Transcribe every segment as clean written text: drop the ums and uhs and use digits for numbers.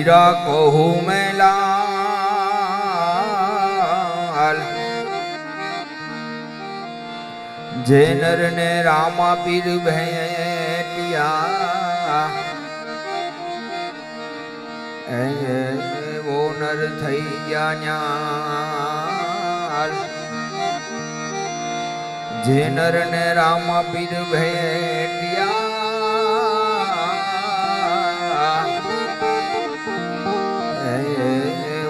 हीरा कहू मैं लाल जे नर ने रामा पीर भेटिया वो नर थई गया न्याल जे नर ने रामा पीर भेटिया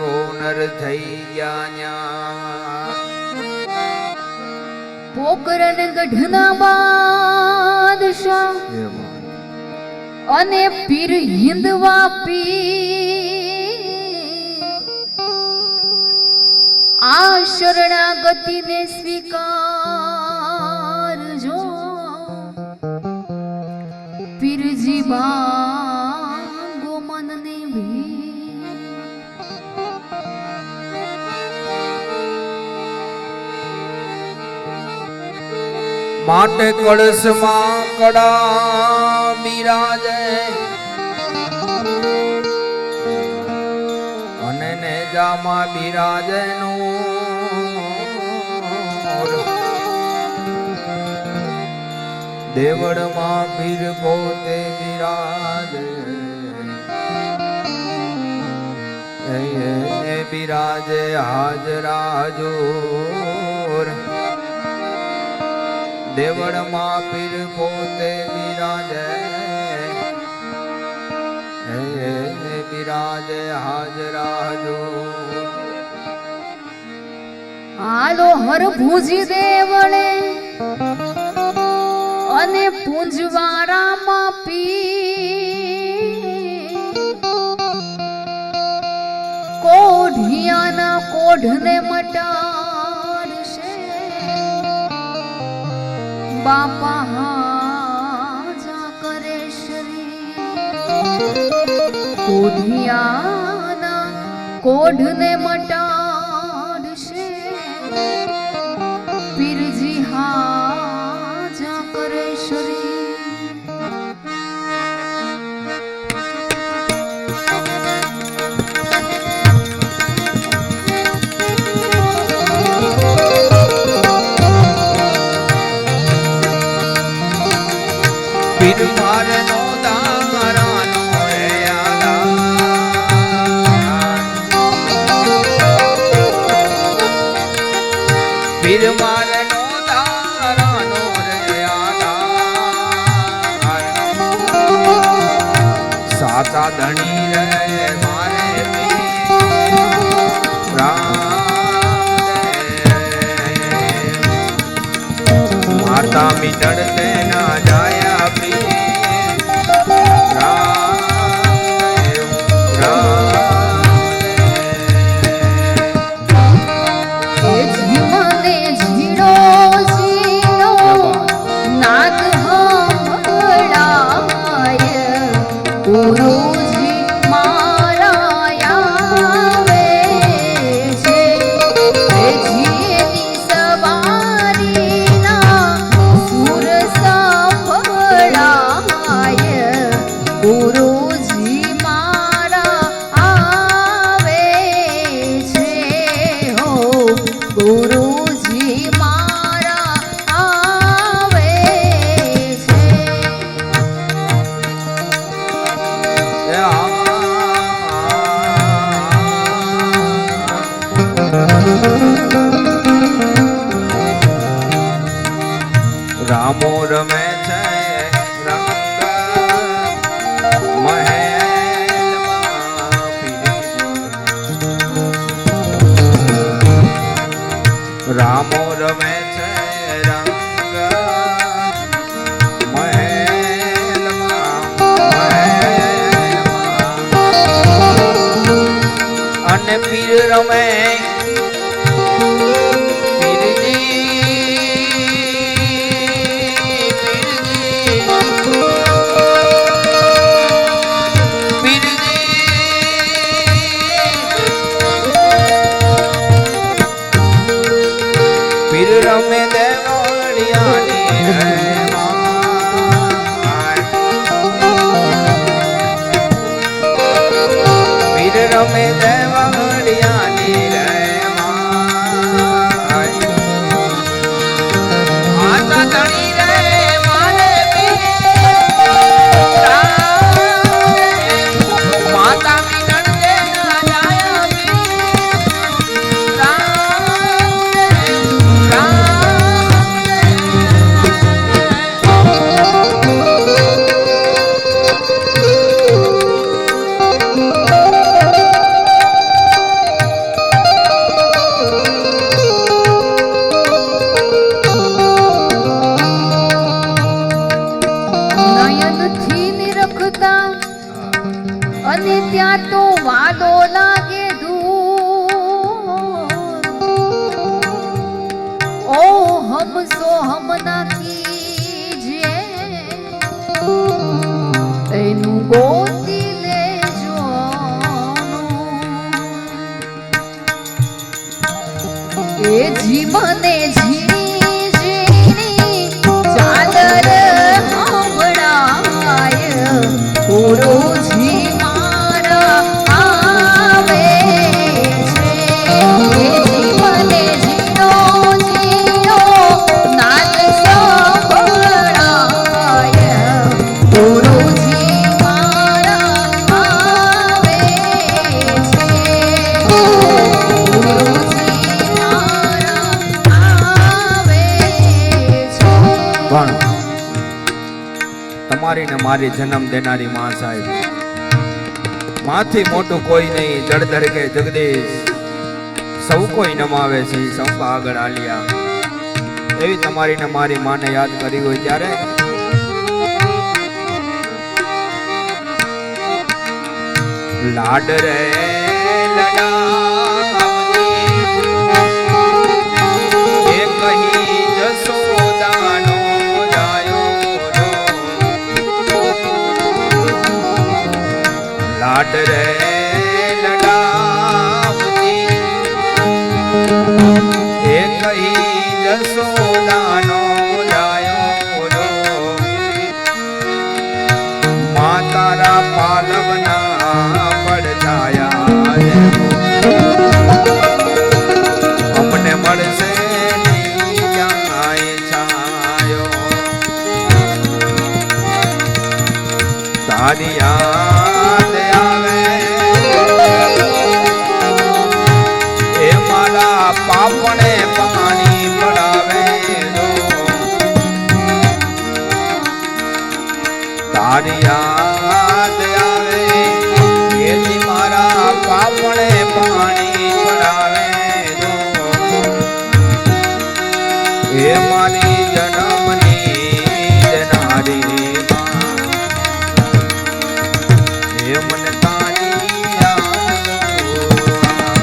वो नर थई गया न्याल પોકરણ ગઢના બાદશાહ અને પીર હિંદવા પીર આ શરણાગતિને સ્વીકારજો પીરજી ભાંગો મનને ભી माटे कलश मां कड़ा बिराजे अने नेजा मां बिराजे नूर देवड़ मां पीर पोते बिराजे बिराजे हाजरा जोर देवड़ मां पीर पोते बिराजे बिराजे हाजरा जो आलो हर भूजी देवळे અને પૂંજવારામાં પી કોઢિયાના કોઢને મટાડશે બાપા હાજા કરે શ્રી કોઢિયાના કોઢને મટાડશે પીરજી હાજા કરે શ્રી पीर मारे नो दारा नो यादा पीर मारे नो दारा नो यादा साता धनी रे मारे माता मिटड़ते ना जाया रामो रमे छे रंग महल रामो रमे छे रंग महल अने पीर रमे रमे देवड़ियानी તમે દેવડિયાની રે માતા ધણી રે મારે માતા મિલન દે ના જાય અને ત્યાં તો વાલો લાગે દૂર ઓ હમ સો હમ ના કીજે એનું ગોતી લેજો એ જીવને ઝીણી ઝીણી ચાદર હંભળાય ગુરુજી તમારી ને મારી જન્મ દેનારી માં સાહેબ, માથી મોટું કોઈ નહીં, જળ ધરકે જગદીશ સૌ કોઈ નમાવે છે, સૌ આગળ આલિયા. એવી તમારી ને મારી માને યાદ કરી હોય ત્યારે લાડ રે લડાવતી એ કહી જસોદાનો લાડ રે લડાવતી એ કહી જસોદાનો જાયો મા તારા પાલવના પડછાયા અમને મળશે નહીં ક્યાંય છાયો તારી યાદ પાપણે પાણી પડાવે દો તારી યાદ આવે એથી મારા પાપણે પાણી પડાવે દો એ મારી જન્મની દેનારી એ મને તારી યાદ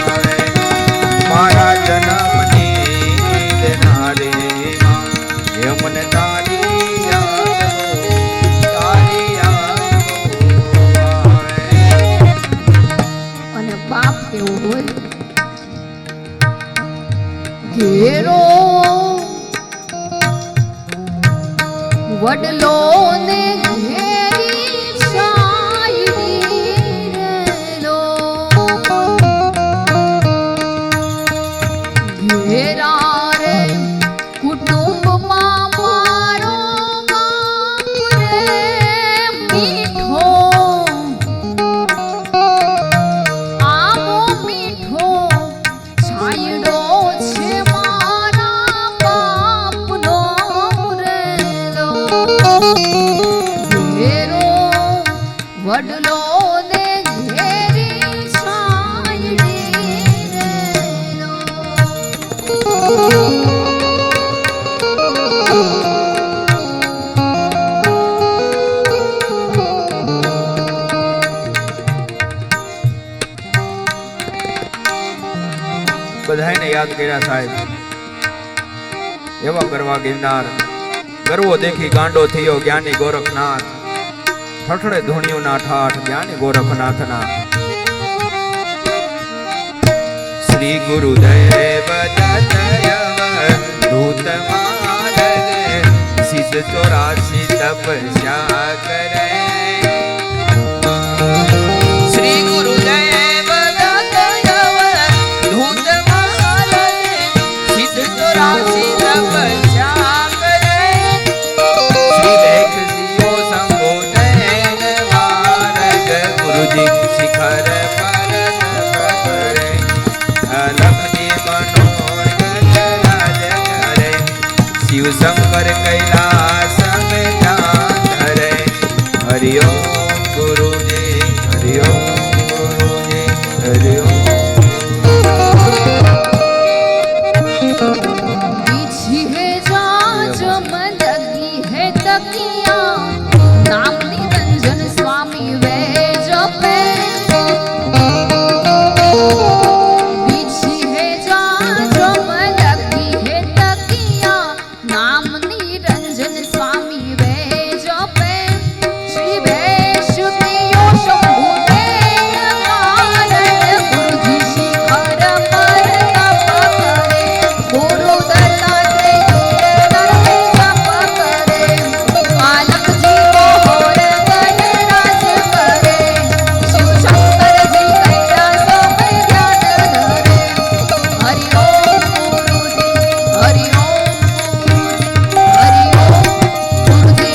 આવે મારા જન્મની દેનારી એ મને તારી યાદ અને બાપ કેવો હોય ઘેરો વડલો ને ઘેરી શાયરી રેલો ઘેરા રે કુટુંબમાં મારો બાપ રે મીઠો આવો મીઠો છાયડો છે મારા બાપનો રેલો ઘેરો વડલો ને ઘેરી છાયડી રેલો બધાને યાદ કર્યા સાહેબ. એવા કરવા ગિરનાર ગરવો દેખી ગાંડો થયો જ્ઞાની ગોરખનાથ ઠઠડે ધૂણિયું ના ઠાઠ જ્ઞાની ગોરખનાથના શ્રી ગુરુદેવ દૂત મારે સિદ્ધ 84 તપસ્યા કરે શ્રી ગુરુદેવ શિખર પર કરે લખની મનોરથ રાજ કરે શિવ શંકર કૈલાસ में ध्यान धरे हरि ओम गुरुजी हरि ओम गुरुजी हरि ओम पीछे है जो मन लगी है तकिया नाम निरंजन स्वामी वे जो पे पीछे है जो मन लगी है तकिया नाम निरंजन स्वामी वे जो पे श्री वैष्णवियो शंभु देव कारण गुरुजी शिखर पर तप करे गुरु दत्तात्रेय कीर्तन में जप करे बालक जी को होर गणराज करे शिव शंकर जी कैलासों में ध्यान धरे हरि ओम गुरुजी हरि ओम गुरुजी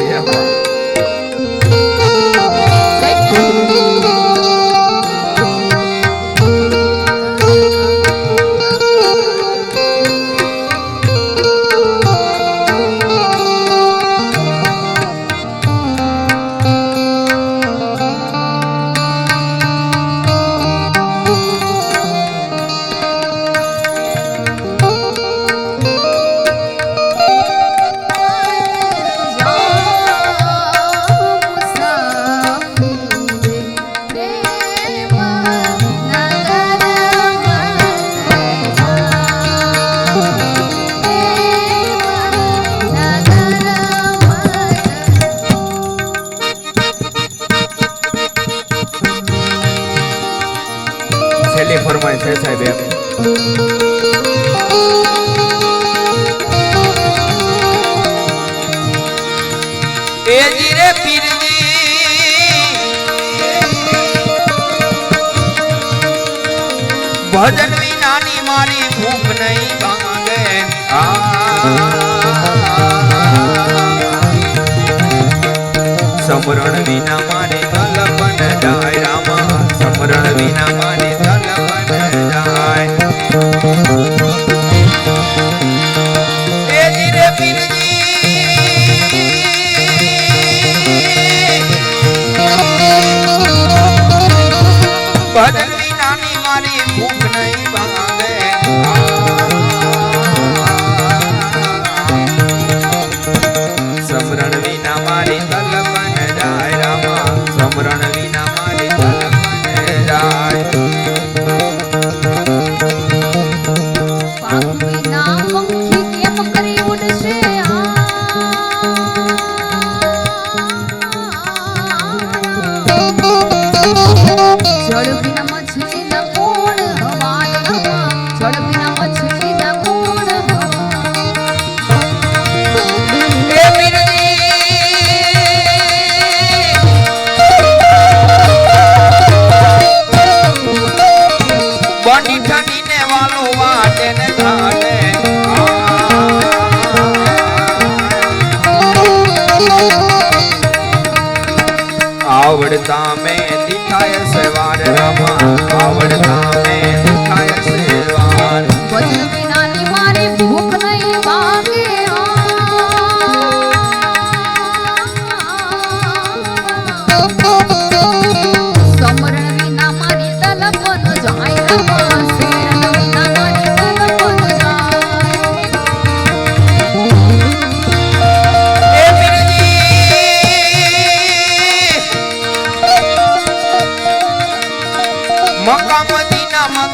ये हुआ। છેલ્લી ફરમાઈશ છે સાહેબ એમ એ જીરે પીરજી ભજન વિનાની મારી ભૂખ નહીં ભાંગે સમરણ વિના મારી તલપન જાય રામા સમરણ વિના મારી તલપન જાય એ જીરે પીરજી ભજન વિનાની મારી ભૂખ નહીં ભાંગે સમરણ વિના મારી તલપન જાય રામા સમરણ વિના મારી તલપન જાય પાંખ વિના પંખી કેમ કરી ઉડશે જળ વિના મછલી ના કોણ હવાય જળ વિના મછલી ના કોણ એ પીરજી બની ઠંડીને વાલો વાટે ને ઘાટે आवड़ता में दिखाय सेवार रामा आवड़ता में दिखाय सेवार વચન વિનાની મારી ભૂખ નહીં ભાંગે સમરણ વિના મારી તલપન જાય રામા શરણ વિના મારી તલપન જાય ए पीरजी मक्का मदीना में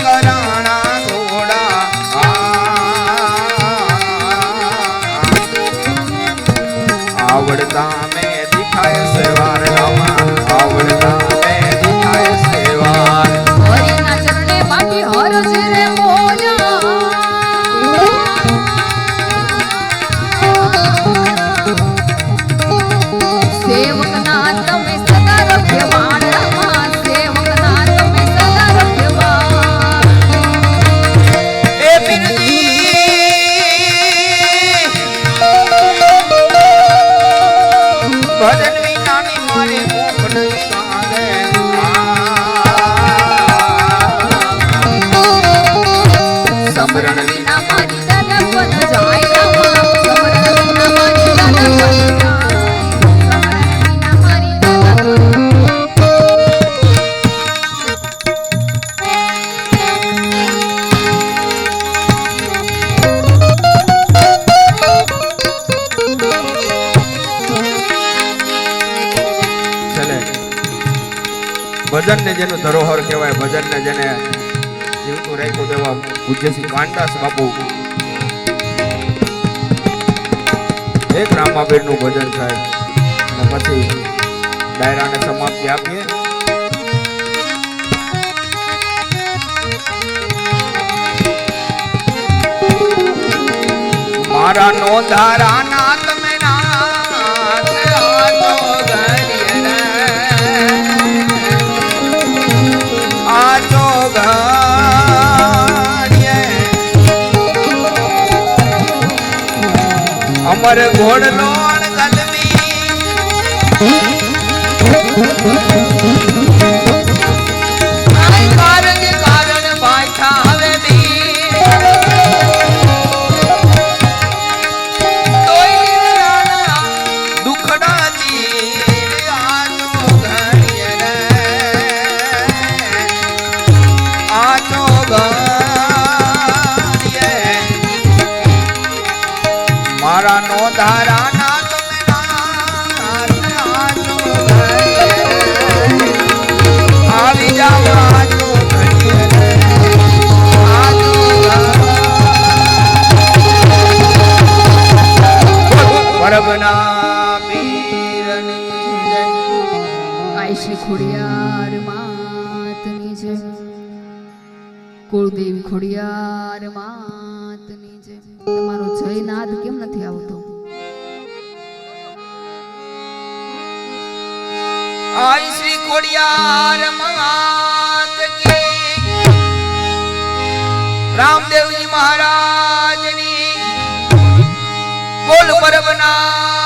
સમરણ વિના મારી તલપ ન જાય રામા સમરણ વિના મારી તલપ ન જાય સમરણ વિના મારી છેલ્લે ભજન ને જેનું ધરોહર કહેવાય, ભજન ને જેને જીવતું રાખ્યું તેવા પૂજ્ય શ્રી કાનદાસ બાપુ એક રામાબીર નું ભજન સાહેબ, અને પછી ડાયરાને સમાપ્તિ આપીએ. મારા નો ધારા નાથ મેં નાથ આજો ઘડીએ રે, આજો ઘડીએ અમર ઘોડલો ગલમી આય કારણ કારણ બાઠા હવે મારા નો ધારા નાથ મેં નાથ આજો ઘડીએ આવી જાવ આજો ઘડીએ આજો પરબના પીરની જય. આય શ્રી ખોડિયાર માતની જય, કુળદેવી ખોડિયાર માતની જય. તમારો જય નાદ કેમ નથી આવતો? આય શ્રી ખોડિયાર માત કી, રામદેવજી મહારાજની બોલ પરબના